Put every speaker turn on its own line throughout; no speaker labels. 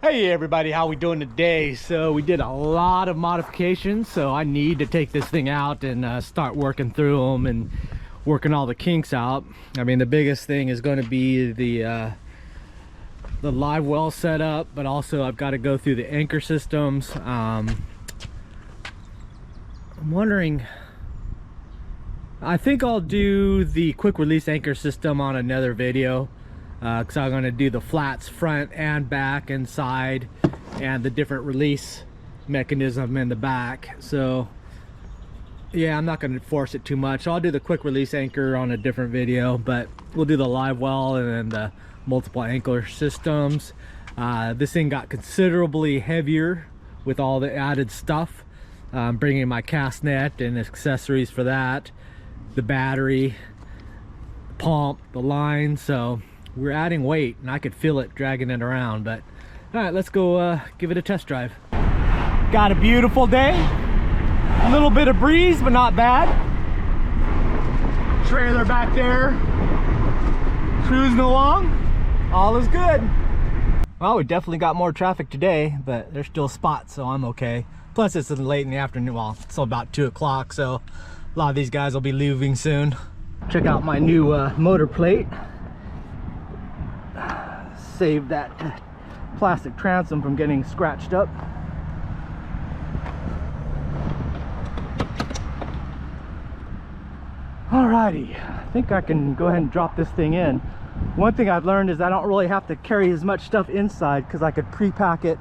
Hey everybody, how we doing today? So we did a lot of modifications, so I need to take this thing out and start working through them and working all the kinks out. I mean, the biggest thing is going to be the live well setup, but also I've got to go through the anchor systems. I'm wondering, I think I'll do the quick release anchor system on another video. Because I'm going to do the flats front and back and side and the different release mechanism in the back. So yeah, I'm not going to force it too much. I'll do the quick release anchor on a different video, but we'll do the live well and then the multiple anchor systems. This thing got considerably heavier with all the added stuff. Bringing my cast net and accessories for that, the battery, the pump, the line. So we're adding weight and I could feel it dragging it around. But all right, let's go give it a test drive. Got a beautiful day, a little bit of breeze but not bad. Trailer back there cruising along, all is good. Well, we definitely got more traffic today, but there's still spots, so I'm okay. Plus it's late in the afternoon. Well, it's about 2 o'clock, so a lot of these guys will be leaving soon. Check out my new motor plate. Save that plastic transom from getting scratched up. Alrighty, I think I can go ahead and drop this thing in. One thing I've learned is I don't really have to carry as much stuff inside because I could pre-pack it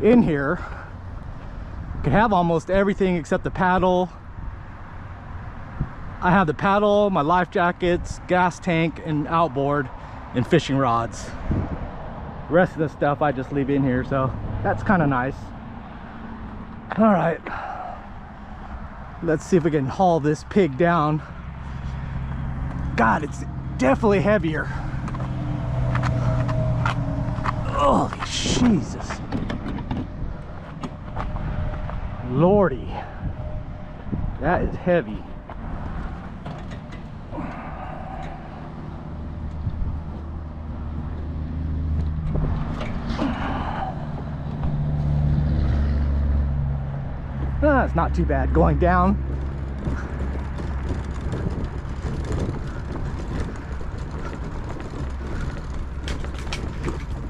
in here. I could have almost everything except the paddle. I have the paddle, my life jackets, gas tank, and outboard, and fishing rods. The rest of the stuff I just leave in here, so that's kind of nice. All right, let's see if we can haul this pig down. God, it's definitely heavier. Oh, Jesus. Lordy, that is heavy. It's not too bad going down.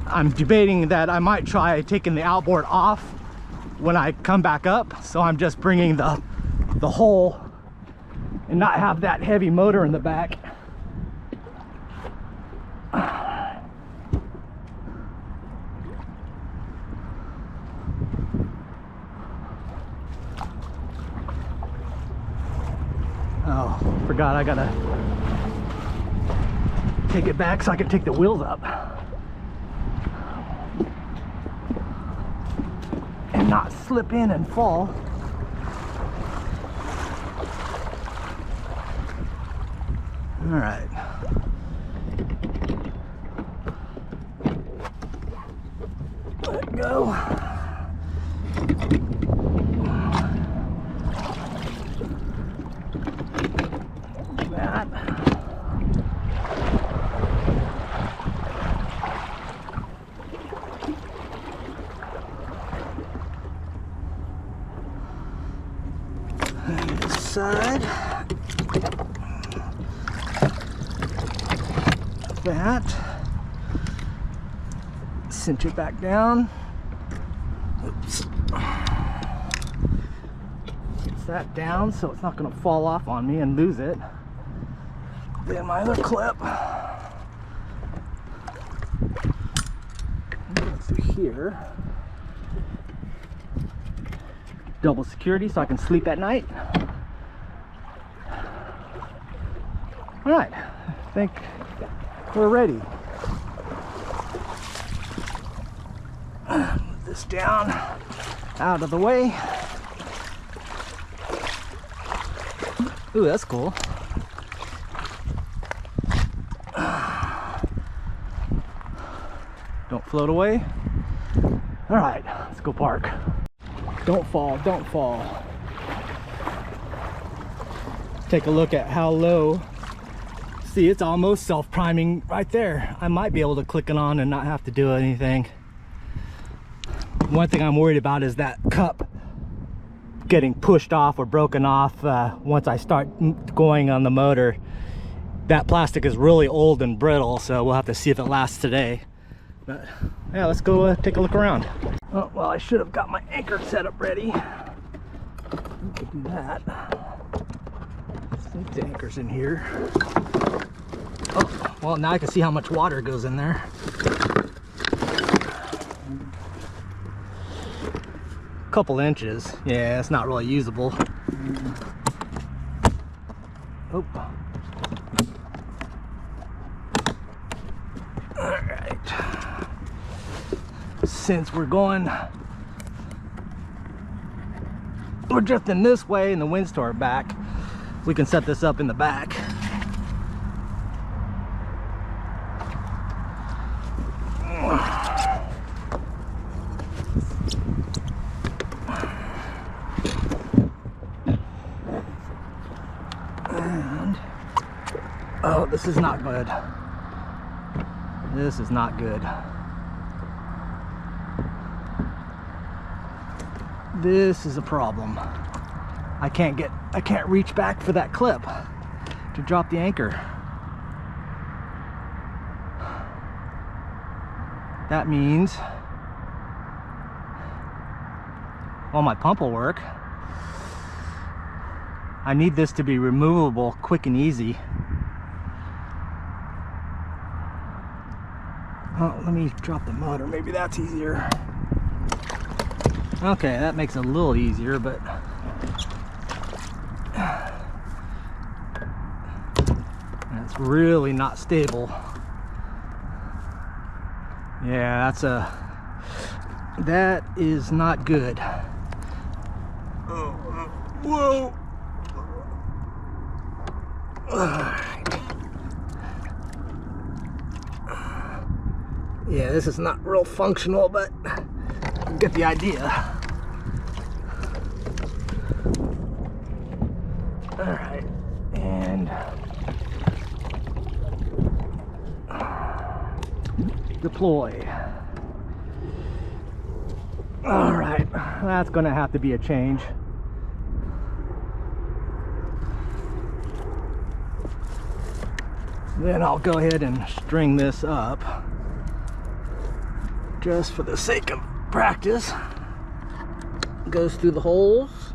I'm debating that I might try taking the outboard off when I come back up, so I'm just bringing the whole and not have that heavy motor in the back. Oh, forgot I gotta take it back so I can take the wheels up and not slip in and fall. All right. Let go. Side that, cinch it back down. Oops. Get that down so it's not going to fall off on me and lose it. Then my other clip. Go through here. Double security so I can sleep at night. All right, I think we're ready. Move this down out of the way. Ooh, that's cool. Don't float away. All right, let's go park. Don't fall, don't fall. Take a look at how low. See, it's almost self-priming right there. I might be able to click it on and not have to do anything. One thing I'm worried about is that cup getting pushed off or broken off once I start going on the motor. That plastic is really old and brittle, so we'll have to see if it lasts today. But yeah, let's go take a look around. Oh, well, I should have got my anchor set up ready. We could do that. I think the anchor's in here. Oh, well, now I can see how much water goes in there. Couple inches. Yeah, it's not really usable. Oh. Alright. Since we're drifting this way and the wind's to our back, we can set this up in the back. And oh, this is not good. This is not good. This is a problem. I can't reach back for that clip to drop the anchor. That means, well, my pump will work. I need this to be removable quick and easy. Oh, let me drop the motor. Maybe that's easier. Okay, that makes it a little easier, but that's really not stable. Yeah, that is not good. Whoa. Yeah, this is not real functional, but you get the idea. All right, and deploy. All right, that's gonna have to be a change. Then I'll go ahead and string this up just for the sake of practice. Goes through the holes.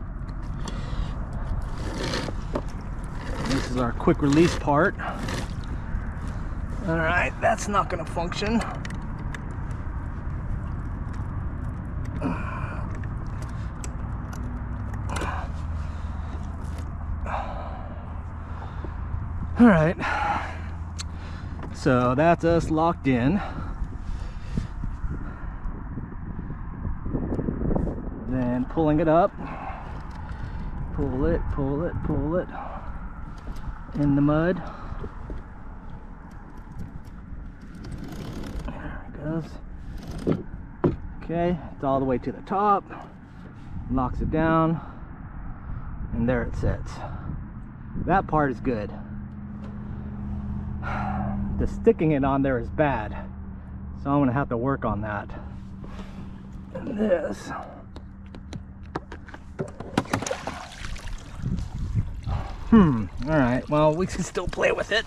This is our quick release part. All right, that's not going to function. All right, so that's us locked in. Then pulling it up, pull it in the mud. There it goes. Okay, it's all the way to the top, locks it down, and there it sits. That part is good. The sticking it on there is bad, so I'm gonna have to work on that. And this, all right, well, we can still play with it.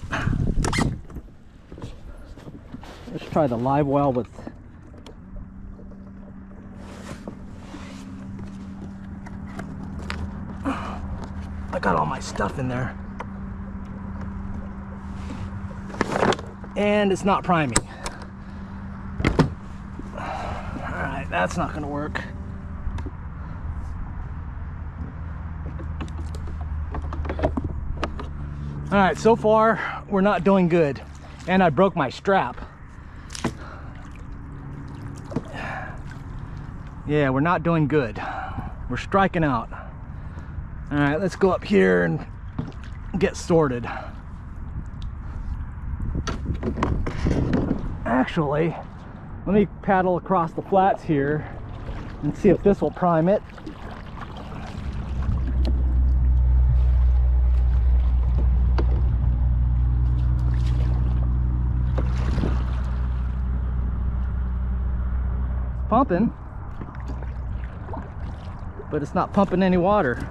Let's try the live well with I got all my stuff in there. And it's not priming. Alright, that's not gonna work. Alright, so far we're not doing good. And I broke my strap. Yeah, we're not doing good. We're striking out. Alright, let's go up here and get sorted. Actually, let me paddle across the flats here and see if this will prime it. Pumping.
but it's not pumping any water.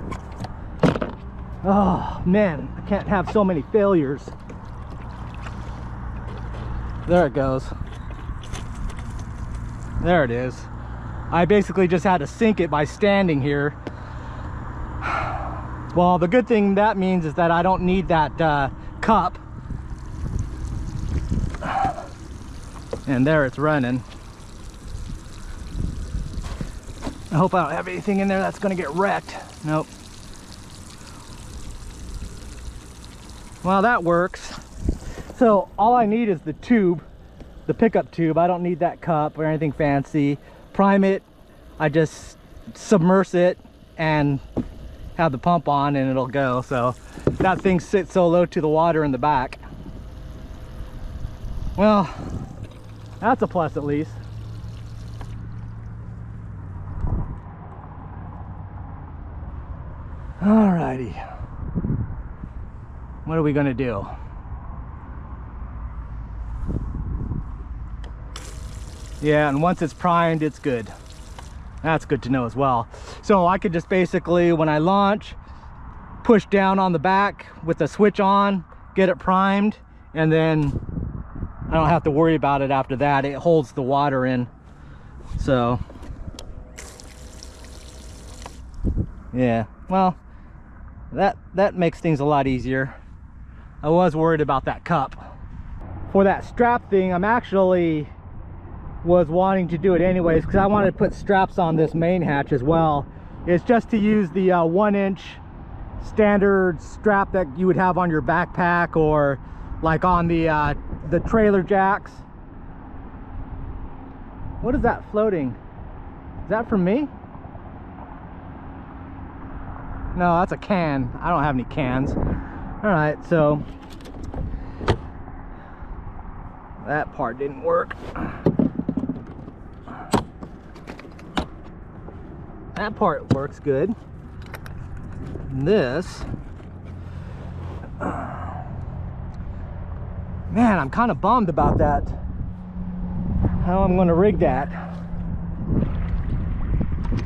Oh man, I can't have so many failures. There it goes. There it is. I basically just had to sink it by standing here. Well, the good thing that means is that I don't need that cup. And there it's running. I hope I don't have anything in there that's gonna get wrecked. Nope. Well, that works. So all I need is the tube, the pickup tube. I don't need that cup or anything fancy. Prime it, I just submerge it and have the pump on and it'll go. So that thing sits so low to the water in the back. Well, that's a plus at least. Alrighty. What are we gonna do? Yeah, and once it's primed, it's good. That's good to know as well. So I could just basically, when I launch, push down on the back with the switch on, get it primed, and then I don't have to worry about it after that. It holds the water in. So, yeah, well, that makes things a lot easier. I was worried about that cup. For that strap thing, I'm actually was wanting to do it anyways because I wanted to put straps on this main hatch as well. It's just to use the 1-inch standard strap that you would have on your backpack or like on the trailer jacks. What is that floating? Is that from me? No, that's a can. I don't have any cans. All right, so that part didn't work. That part works good. This, man, I'm kind of bummed about that. How I'm going to rig that.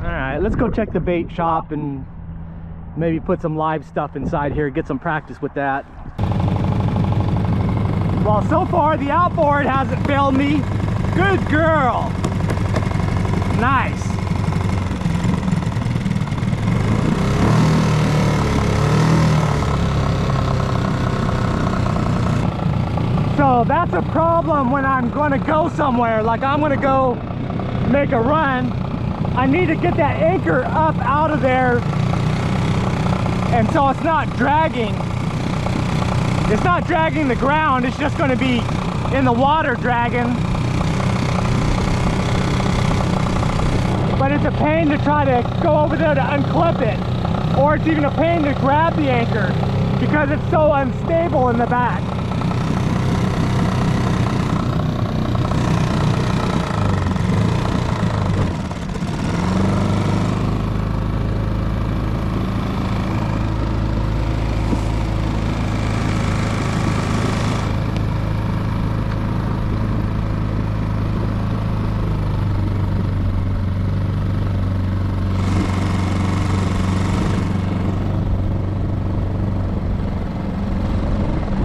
All right, let's go check the bait shop and maybe put some live stuff inside here, get some practice with that. Well, so far the outboard hasn't failed me. Good girl. Nice. So that's a problem when I'm going to go somewhere, like I'm going to go make a run. I need to get that anchor up out of there, and so it's not dragging. It's not dragging the ground, it's just going to be in the water dragging. But it's a pain to try to go over there to unclip it, or it's even a pain to grab the anchor because it's so unstable in the back.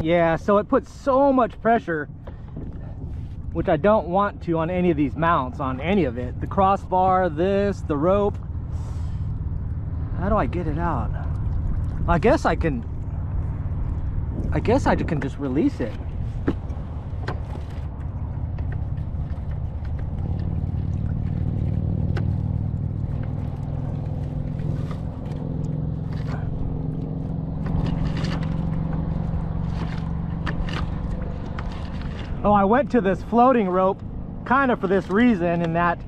Yeah, so it puts so much pressure, which I don't want to on any of these mounts, on any of it. The crossbar, this, the rope. How do I get it out? I guess I can just release it. Oh, I went to this floating rope kind of for this reason, in that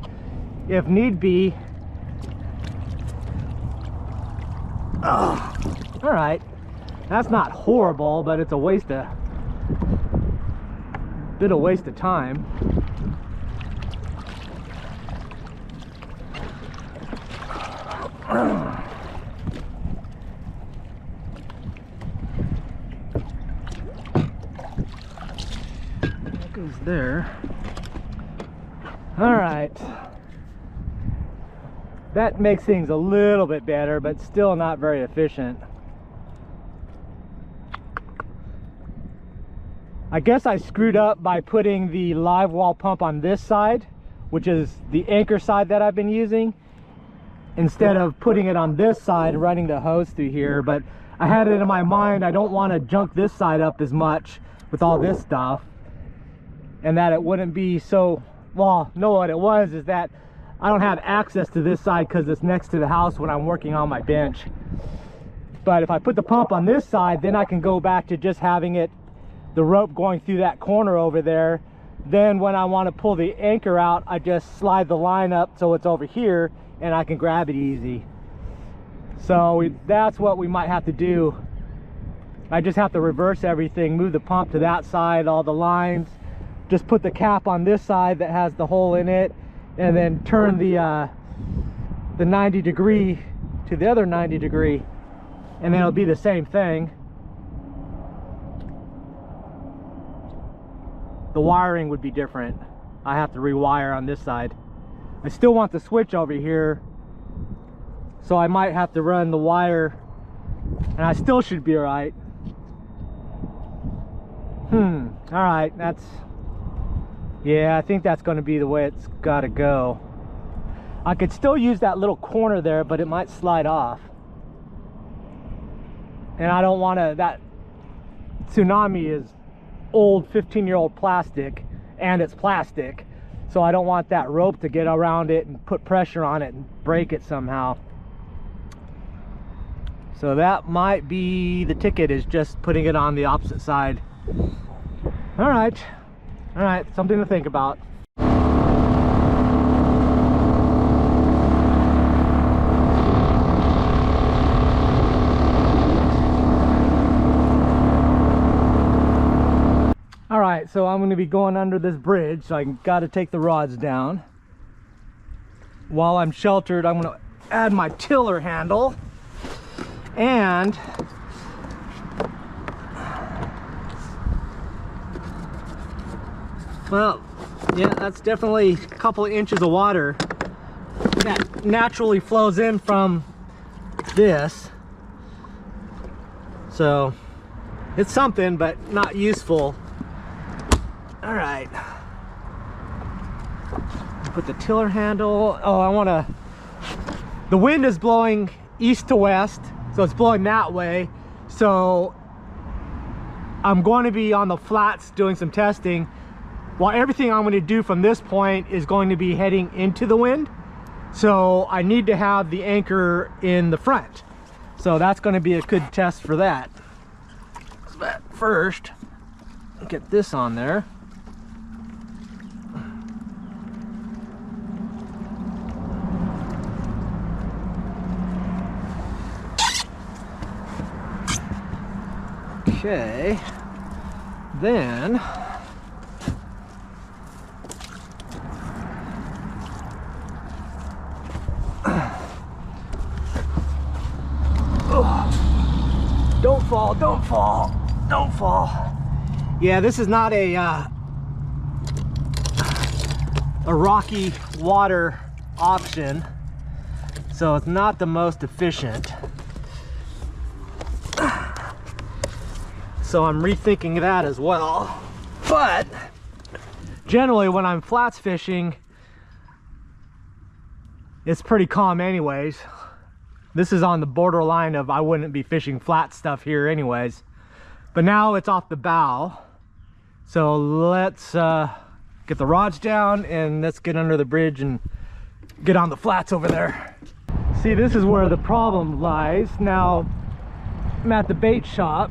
if need be. Oh, all right, that's not horrible, but it's a waste of time. That goes there. All right. That makes things a little bit better, but still not very efficient. I guess I screwed up by putting the live wall pump on this side, which is the anchor side that I've been using, instead of putting it on this side, running the hose through here. But I had it in my mind, I don't want to junk this side up as much with all this stuff, and that it wouldn't be so, well, no, what it was is that I don't have access to this side because it's next to the house when I'm working on my bench. But if I put the pump on this side, then I can go back to just having it, the rope going through that corner over there. Then when I want to pull the anchor out, I just slide the line up so it's over here and I can grab it easy. So that's what we might have to do. I just have to reverse everything, move the pump to that side, all the lines, just put the cap on this side that has the hole in it, and then turn the 90 degree to the other 90 degree, and then it'll be the same thing. The wiring would be different. I have to rewire on this side. I still want the switch over here, so I might have to run the wire, and I still should be all right. All right, that's, yeah, I think that's going to be the way it's got to go. I could still use that little corner there, but it might slide off. And I don't want to, that Tsunami is old 15-year-old plastic, and it's plastic. So I don't want that rope to get around it and put pressure on it and break it somehow. So that might be the ticket, is just putting it on the opposite side. All right, something to think about. All right, so I'm going to be going under this bridge, so I got to take the rods down. While I'm sheltered, I'm going to add my tiller handle, and well, yeah, that's definitely a couple of inches of water that naturally flows in from this. So it's something, but not useful. All right, put the tiller handle. Oh, I want to, the wind is blowing east to west, so it's blowing that way. So I'm going to be on the flats doing some testing, while everything I'm going to do from this point is going to be heading into the wind. So I need to have the anchor in the front. So that's going to be a good test for that. But first, get this on there. Okay, then don't fall, don't fall, don't fall. Yeah, this is not a rocky water option, so it's not the most efficient. So I'm rethinking that as well. But generally when I'm flats fishing, it's pretty calm anyways. This is on the borderline of I wouldn't be fishing flat stuff here anyways. But now it's off the bow. So let's get the rods down and let's get under the bridge and get on the flats over there. See, this is where the problem lies. Now I'm at the bait shop.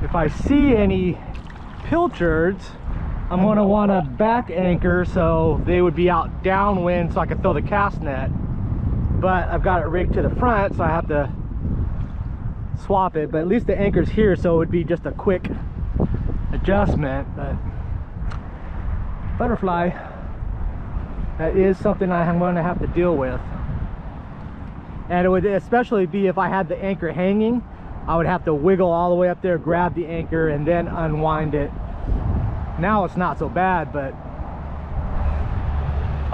If I see any pilchards, I'm going to want to back anchor so they would be out downwind so I can throw the cast net. But I've got it rigged to the front, so I have to swap it. But at least the anchor's here, so it would be just a quick adjustment. But butterfly, that is something I'm going to have to deal with. And it would especially be if I had the anchor hanging. I would have to wiggle all the way up there, grab the anchor, and then unwind it. Now it's not so bad, but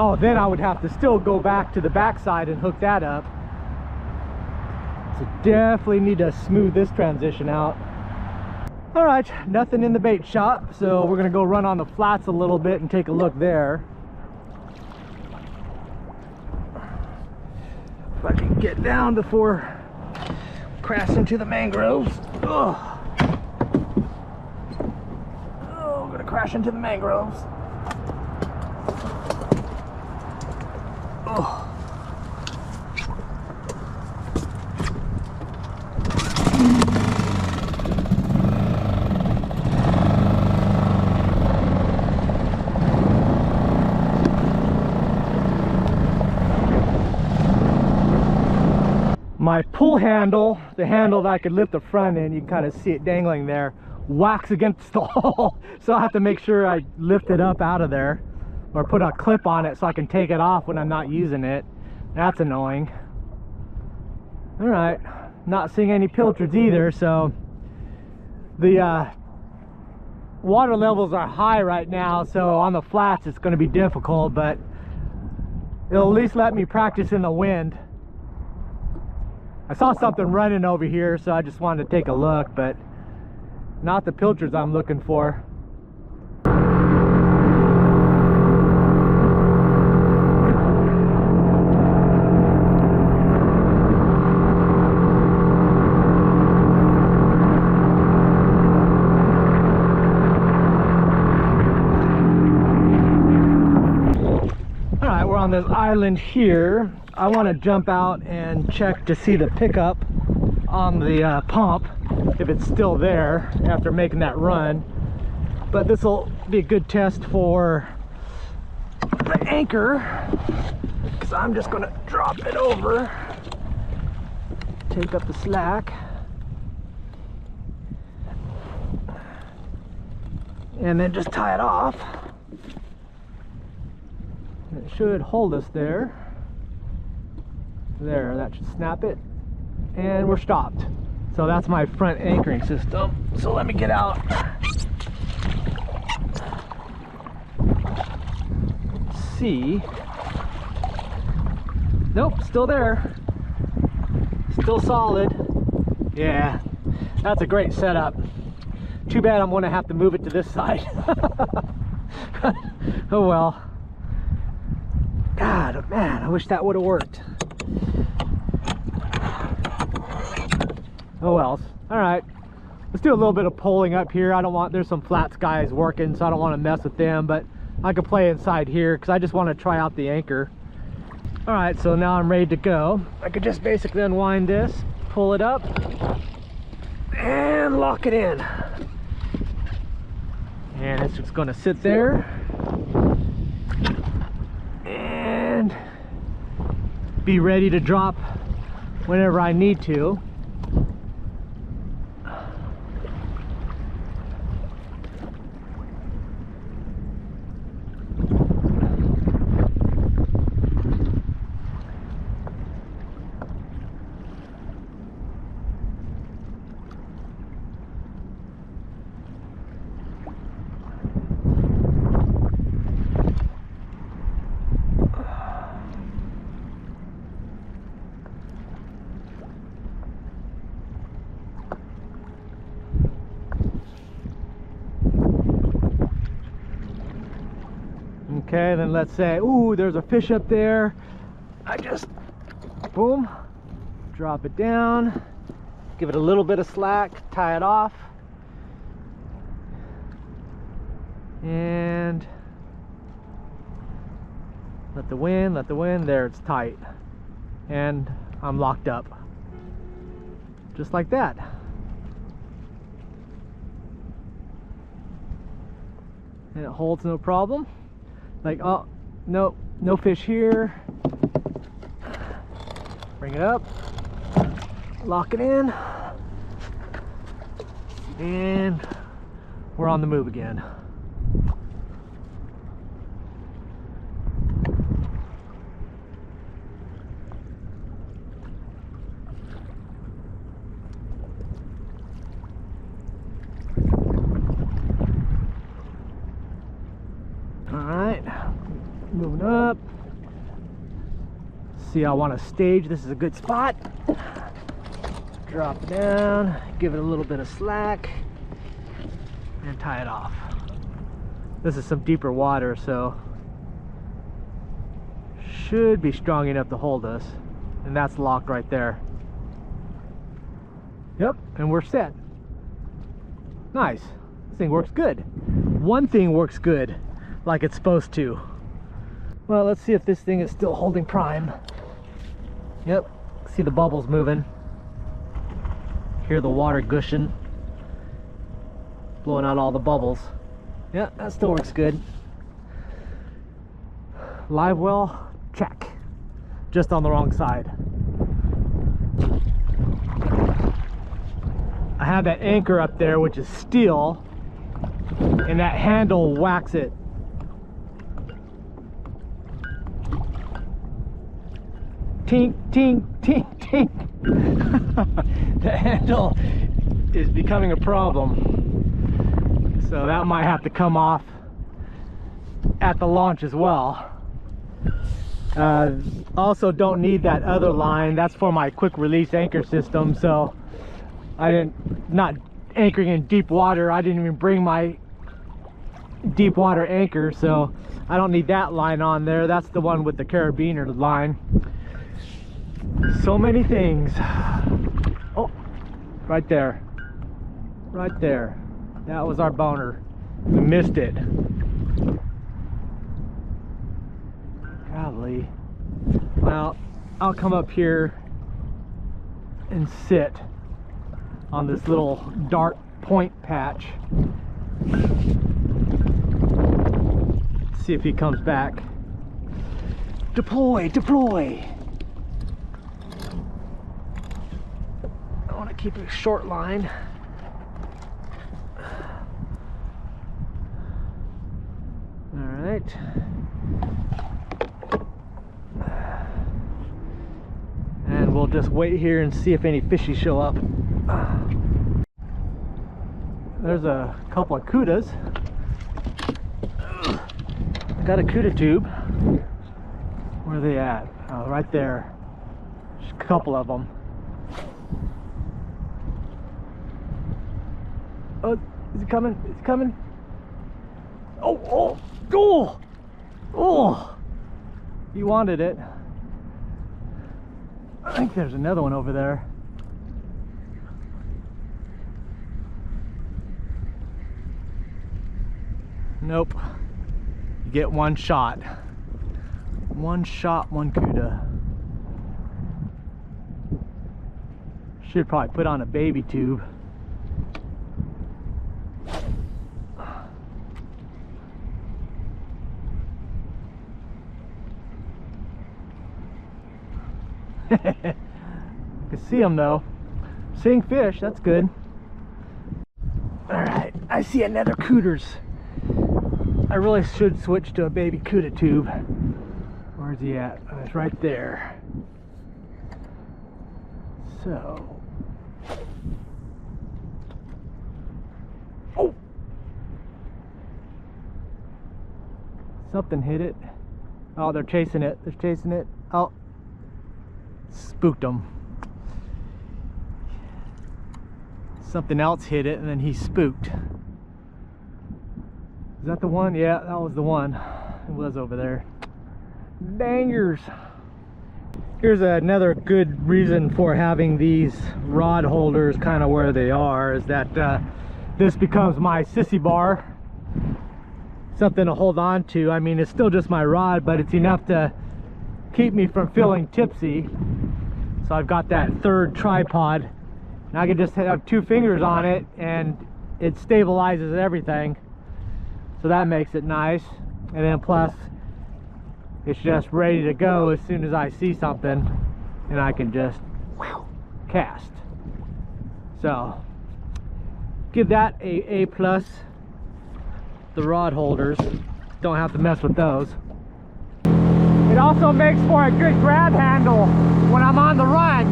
Oh, then I would have to still go back to the backside and hook that up. So definitely need to smooth this transition out. All right, nothing in the bait shop, so we're gonna go run on the flats a little bit and take a look there. If I can get down before crash into the mangroves. Ugh. Oh, I'm gonna crash into the mangroves. Oh. My pull handle, the handle that I could lift the front in, you can kind of see it dangling there, whacks against the hull. So I have to make sure I lift it up out of there, or put a clip on it so I can take it off when I'm not using it. That's annoying. All right, not seeing any pilchards either, so the water levels are high right now, so on the flats it's going to be difficult, but it'll at least let me practice in the wind. I saw something running over here, so I just wanted to take a look, but not the pilchards I'm looking for. Alright, we're on this island here. I want to jump out and check to see the pickup on the pump, if it's still there after making that run. But this will be a good test for the anchor, because I'm just going to drop it over, take up the slack, and then just tie it off. It should hold us there. There, that should snap it, and we're stopped. So that's my front anchoring system. So let me get out. Let's see. Nope, still there. Still solid. Yeah, that's a great setup. Too bad I'm gonna have to move it to this side. Oh well. God, man, I wish that would have worked. Oh well. All right, let's do a little bit of poling up here. I don't want, there's some flats guys working, so I don't want to mess with them, but I could play inside here because I just want to try out the anchor. All right, so now I'm ready to go. I could just basically unwind this, pull it up, and lock it in. And it's just going to sit there and be ready to drop whenever I need to. Okay, then let's say, ooh, there's a fish up there. I just, boom, drop it down, give it a little bit of slack, tie it off, and let the wind, there, it's tight. And I'm locked up. Just like that. And it holds no problem. Like, oh, no, no fish here. Bring it up, lock it in, and we're on the move again. All right, moving up. See, I want to stage. This is a good spot. Drop it down, give it a little bit of slack, and tie it off. This is some deeper water, so should be strong enough to hold us. And that's locked right there. Yep, and we're set. Nice. This thing works good. One thing works good, like it's supposed to. Well, let's see if this thing is still holding prime. Yep, see the bubbles moving. Hear the water gushing, blowing out all the bubbles. Yeah, that still works good. Live well, check. Just on the wrong side. I have that anchor up there, which is steel, and that handle whacks it. Tink, tink, tink, tink. The handle is becoming a problem, so that might have to come off at the launch as well. Also don't need that other line. That's for my quick release anchor system, so not anchoring in deep water. I didn't even bring my deep water anchor, so I don't need that line on there. That's the one with the carabiner line. So many things. Oh, right there. Right there. That was our boner. We missed it. Golly. Well, I'll come up here and sit on this little dark point patch. See if he comes back. Deploy, deploy. I want to keep a short line. All right. And we'll just wait here and see if any fishies show up. There's a couple of cudas. I got a cuda tube. Where are they at? Oh, right there. Just a couple of them. Oh, is he coming? Is he coming? Oh, oh, oh, oh! He wanted it. I think there's another one over there. Nope. You get one shot. One shot, one cuda. Should probably put on a baby tube. I can see them though. Seeing fish, that's good. Alright, I see another cooters. I really should switch to a baby cuda tube. Where's he at? Oh, it's right there. So. Oh! Something hit it. Oh, they're chasing it. They're chasing it. Oh. Spooked him. Something else hit it and then he spooked. Is that the one? Yeah, that was the one. It was over there. Bangers. Here's another good reason for having these rod holders kind of where they are, is that this becomes my sissy bar. Something to hold on to. I mean, it's still just my rod, but it's enough to keep me from feeling tipsy. So I've got that third tripod. Now I can just have 2 fingers on it and it stabilizes everything. So that makes it nice. And then plus, it's just ready to go as soon as I see something, and I can just cast. So give that a plus. The rod holders, don't have to mess with those. It also makes for a good grab handle when I'm on the run.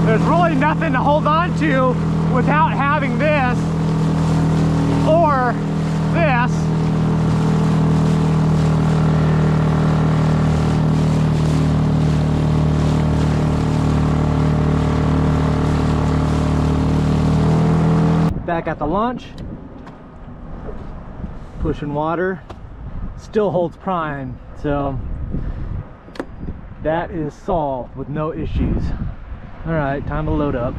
There's really nothing to hold on to without having this or this. back at the launch, pushing water, still holds prime, so that is solved with no issues. All right, time to load up.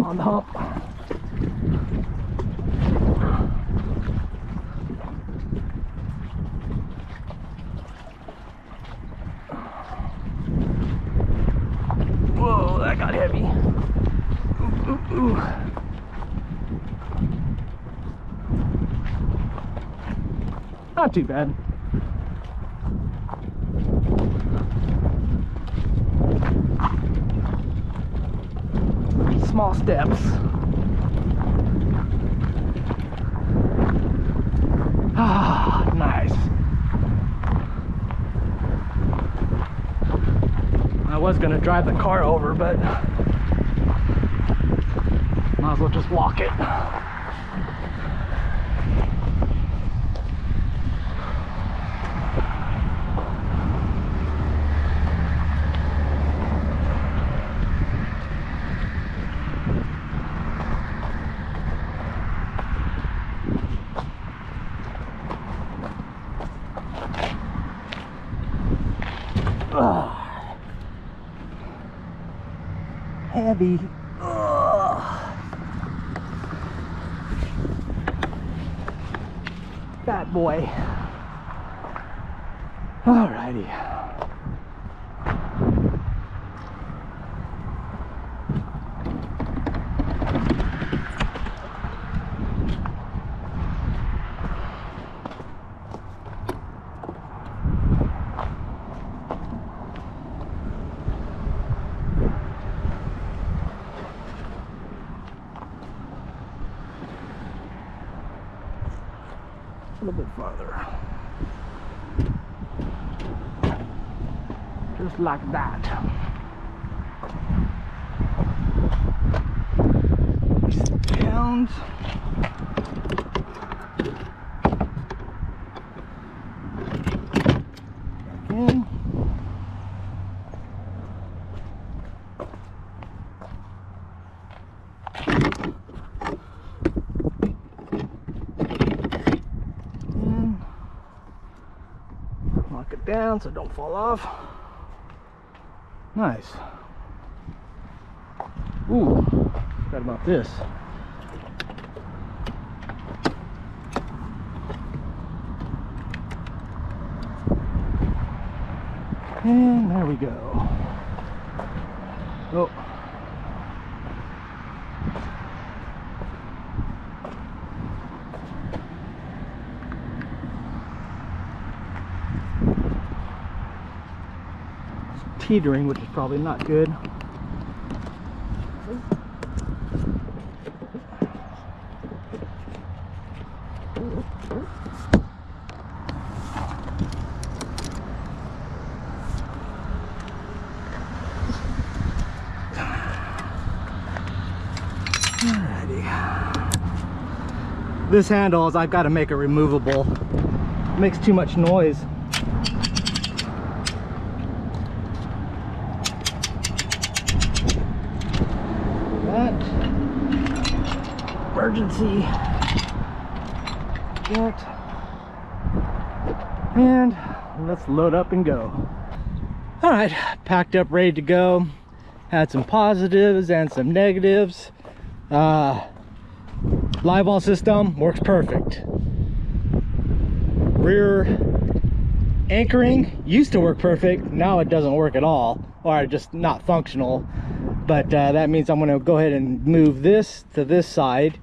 On the hump. Whoa, that got heavy. Ooh, ooh, ooh. Not too bad. Small steps. Ah, nice. I was gonna drive the car over, but might as well just walk it. Heavy. Fat boy. Alrighty. A little bit farther. Just like that. Pounds. Back in. Lock it down so it don't fall off. Nice. Ooh, forgot about this. And there we go. Oh. Teetering, which is probably not good. Alrighty. This handle is, I've got to make it removable. It makes too much noise. Emergency get, and let's load up and go. All right, packed up, ready to go. Had some positives and some negatives. Live wall system works perfect. Rear anchoring used to work perfect, now it doesn't work at all, or just not functional. But that means I'm going to go ahead and move this to this side.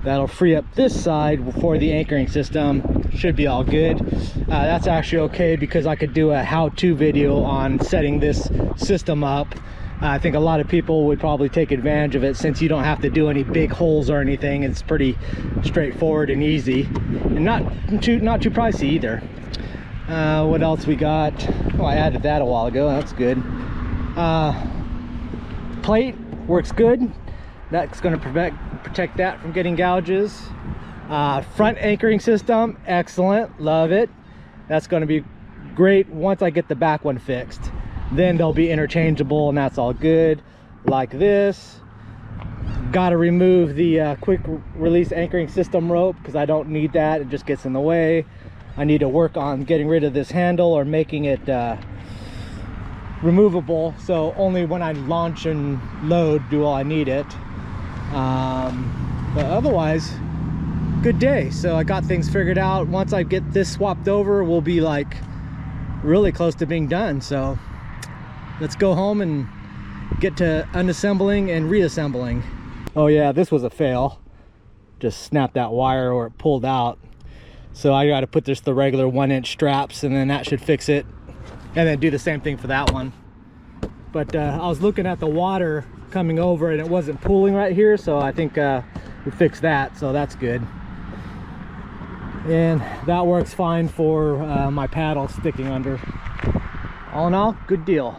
That'll free up this side for the anchoring system. Should be all good. That's actually okay because I could do a how-to video on setting this system up
I think a lot of people would probably take advantage of it since you don't have to do any big holes or anything. It's pretty straightforward and easy, and not too pricey either. What else we got? Oh, I added that a while ago. That's good. Plate works good. That's going to protect that from getting gouges. Front anchoring system, excellent, love it. That's going to be great once I get the back one fixed. Then they'll be interchangeable, and that's all good. Like this. Got to remove the quick release anchoring system rope because I don't need that. It just gets in the way. I need to work on getting rid of this handle or making it removable, so only when I launch and load do I need it. But otherwise, good day. So I got things figured out. Once I get this swapped over, we'll be like really close to being done. So let's go home and get to unassembling and reassembling. Oh yeah, this was a fail. Just snapped that wire or it pulled out. So I got to put the regular 1-inch straps, and then that should fix it, and then do the same thing for that one. But I was looking at the water coming over and it wasn't pooling right here, so I think we fixed that, so that's good. And that works fine for my paddle sticking under. All in all, good deal.